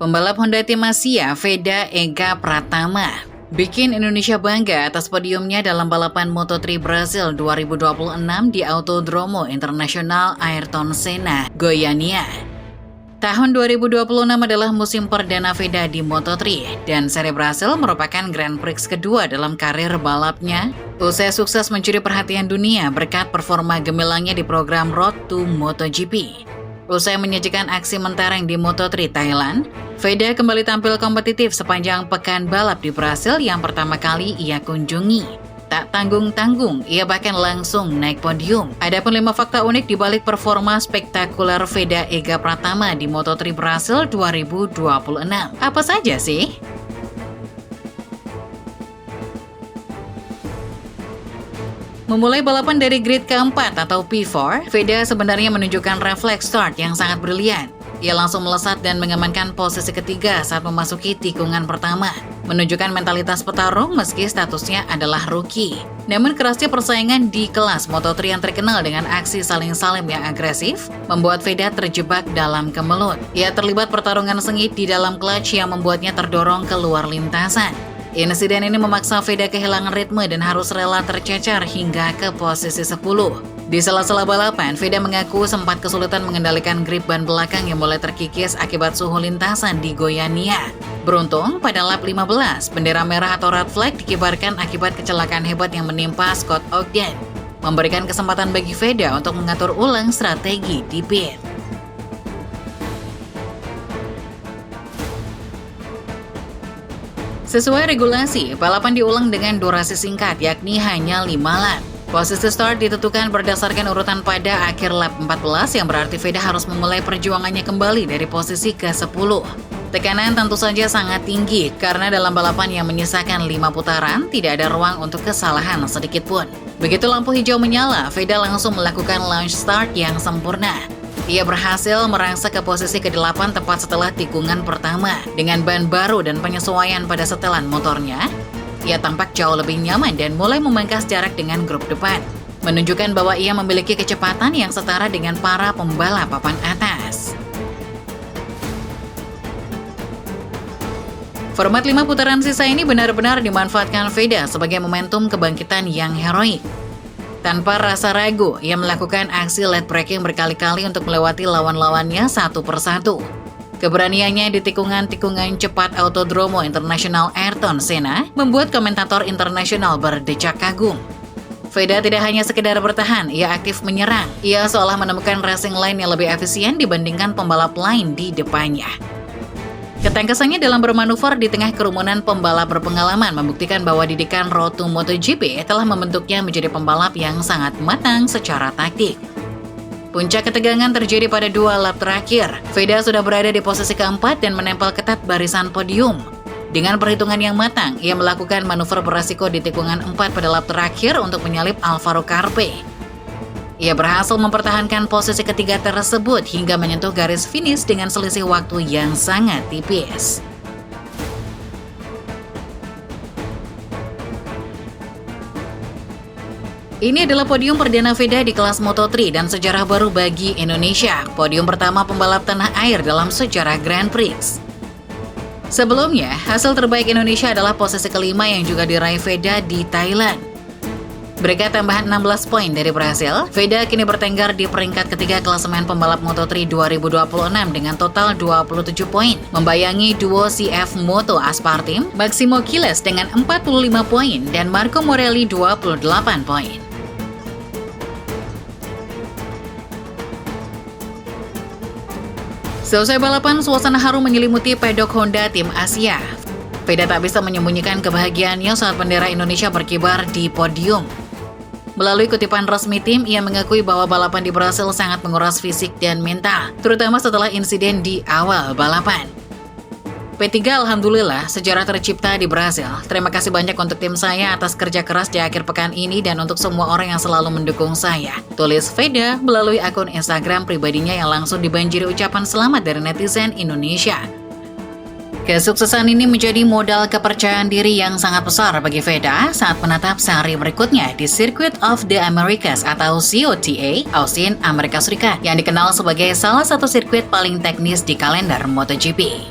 Pembalap Honda Tim Asia, Veda Ega Pratama, bikin Indonesia bangga atas podiumnya dalam balapan Moto3 Brasil 2026 di Autodromo Internasional Ayrton Senna, Goiânia. Tahun 2026 adalah musim perdana Veda di Moto3, dan seri Brasil merupakan Grand Prix kedua dalam karir balapnya. Usai sukses mencuri perhatian dunia berkat performa gemilangnya di program Road to MotoGP. Usai menyajikan aksi mentereng di Moto3 Thailand, Veda kembali tampil kompetitif sepanjang pekan balap di Brasil yang pertama kali ia kunjungi. Tak tanggung-tanggung, ia bahkan langsung naik podium. Adapun 5 fakta unik di balik performa spektakuler Veda Ega Pratama di Moto3 Brasil 2026. Apa saja sih? Memulai balapan dari grid keempat atau P4, Veda sebenarnya menunjukkan refleks start yang sangat brilian. Ia langsung melesat dan mengamankan posisi ketiga saat memasuki tikungan pertama, menunjukkan mentalitas petarung meski statusnya adalah rookie. Namun kerasnya persaingan di kelas Moto3 yang terkenal dengan aksi saling salib yang agresif, membuat Veda terjebak dalam kemelut. Ia terlibat pertarungan sengit di dalam clutch yang membuatnya terdorong keluar lintasan. Insiden ini memaksa Veda kehilangan ritme dan harus rela tercecer hingga ke posisi 10. Di sela-sela balapan, Veda mengaku sempat kesulitan mengendalikan grip ban belakang yang mulai terkikis akibat suhu lintasan di Goiânia. Beruntung, pada lap 15, bendera merah atau red flag dikibarkan akibat kecelakaan hebat yang menimpa Scott Ogden, memberikan kesempatan bagi Veda untuk mengatur ulang strategi di pit. Sesuai regulasi, balapan diulang dengan durasi singkat, yakni hanya 5 lap. Posisi start ditentukan berdasarkan urutan pada akhir lap 14, yang berarti Veda harus memulai perjuangannya kembali dari posisi ke-10. Tekanan tentu saja sangat tinggi, karena dalam balapan yang menyisakan 5 putaran, tidak ada ruang untuk kesalahan sedikit pun. Begitu lampu hijau menyala, Veda langsung melakukan launch start yang sempurna. Ia berhasil merangsek ke posisi ke-8 tepat setelah tikungan pertama. Dengan ban baru dan penyesuaian pada setelan motornya, ia tampak jauh lebih nyaman dan mulai memangkas jarak dengan grup depan, menunjukkan bahwa ia memiliki kecepatan yang setara dengan para pembalap papan atas. Format 5 putaran sisa ini benar-benar dimanfaatkan Veda sebagai momentum kebangkitan yang heroik. Tanpa rasa ragu, ia melakukan aksi late braking berkali-kali untuk melewati lawan-lawannya satu persatu. Keberaniannya di tikungan-tikungan cepat Autodromo Internasional Ayrton Senna membuat komentator internasional berdecak kagum. Veda tidak hanya sekedar bertahan, ia aktif menyerang. Ia seolah menemukan racing line yang lebih efisien dibandingkan pembalap lain di depannya. Ketangkasannya dalam bermanuver di tengah kerumunan pembalap berpengalaman membuktikan bahwa didikan Road to MotoGP telah membentuknya menjadi pembalap yang sangat matang secara taktik. Puncak ketegangan terjadi pada 2 lap terakhir. Veda sudah berada di posisi keempat dan menempel ketat barisan podium. Dengan perhitungan yang matang, ia melakukan manuver beresiko di tikungan 4 pada lap terakhir untuk menyalip Alvaro Carpe. Ia berhasil mempertahankan posisi ketiga tersebut hingga menyentuh garis finish dengan selisih waktu yang sangat tipis. Ini adalah podium perdana Veda di kelas Moto3 dan sejarah baru bagi Indonesia. Podium pertama pembalap tanah air dalam sejarah Grand Prix. Sebelumnya, hasil terbaik Indonesia adalah posisi kelima yang juga diraih Veda di Thailand. Berkat tambahan 16 poin dari Brasil, Veda kini bertengger di peringkat ketiga klasemen pembalap Moto3 2026 dengan total 27 poin, membayangi duo CF Moto Aspartim, Maximo Quiles dengan 45 poin, dan Marco Morelli 28 poin. Selesai balapan, suasana harum menyelimuti pedok Honda Tim Asia. Veda tak bisa menyembunyikan kebahagiaannya saat bendera Indonesia berkibar di podium. Melalui kutipan resmi tim, ia mengakui bahwa balapan di Brasil sangat menguras fisik dan mental, terutama setelah insiden di awal balapan. P3 Alhamdulillah, sejarah tercipta di Brasil. Terima kasih banyak untuk tim saya atas kerja keras di akhir pekan ini dan untuk semua orang yang selalu mendukung saya. Tulis Veda melalui akun Instagram pribadinya yang langsung dibanjiri ucapan selamat dari netizen Indonesia. Kesuksesan ini menjadi modal kepercayaan diri yang sangat besar bagi Veda saat menatap seri berikutnya di Circuit of the Americas atau COTA, Austin, Amerika Serikat, yang dikenal sebagai salah satu sirkuit paling teknis di kalender MotoGP.